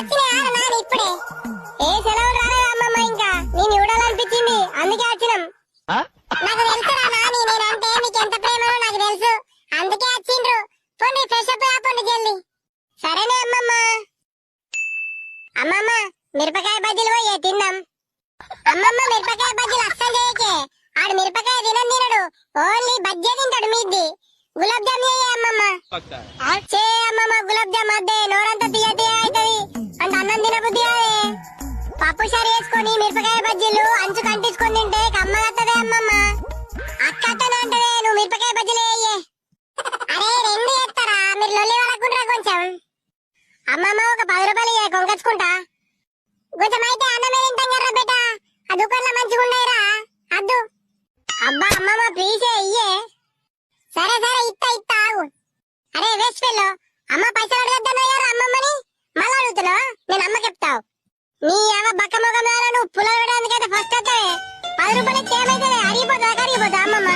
వచ్చినాయి నాని ఇప్పుడే. ఏ సెలవులు రాలేదు అమ్మమ్మ, ఇంకా నేను చూడాలనిపించింది అందుకే వచ్చినాం. నాకు తెలుసురా నాని, నేనంటే మీకు ఎంత ప్రేమనో నాకు తెలుసు, అందుకే వచ్చిండ్రు. పోండి ఫ్రెష్ అప్ కాపండి జల్ది. సరేనే అమ్మమ్మ. అమ్మమ్మ మిరపకాయ బజ్జీలు పోయే తిందాం. అమ్మమ్మ మిరపకాయ బజ్జీలు అస్సలు చేయకే, ఆడు మిరపకాయ తినడు, ఓన్లీ బజ్జీ తింటాడు. మీది గులాబ్ జామ్ చేయ అమ్మమ్మ. చే అమ్మమ్మ గులాబ్ జామ్ అద్దే, నోరంతా తీయ తీయ అవుతుంది అంటే అన్నం తినబుద్ధి కాదే. పప్పు షారు వేసుకొని మిరపకాయ బజ్జీలు అంచు కంటించుకొని తింటే కమ్మగత్తదే అమ్మమ్మ. అక్కతనే అంటదే, నువ్వు మిరపకాయ బజ్జీలు వేయే. అరే రెండు చేస్తారా, మీరు లొల్లి వరకుంటారా కొంచెం. అమ్మమ్మ ఒక 10 రూపాయలు కొనుకొచ్చుకుంటా. కొంచెం అయితే అన్నమే తింటాం కదా బేట, ఆ దుకాణంలో మంచిగా ఉన్నాయిరా అద్దు. అబ్బా అమ్మమ్మ ప్లీజ్ ఇయ్యే. సరే సరే ఇత్తా ఆగు. అరే వేస్ట్ ఫెల్లో, అమ్మ పైసలు అడగద్దన్నాయారు అమ్మమ్మని, మళ్ళీ అడుగుతున్నావు. నేను అమ్మకి చెప్తావు. నీ అమ్మ బక్క మొగం నువ్వు పుల్లలు పెట్టడానికైతే ఫస్ట్ వస్తావే. 10 రూపాయలు ఏమైతే అరిగిపోతా అమ్మమ్మ.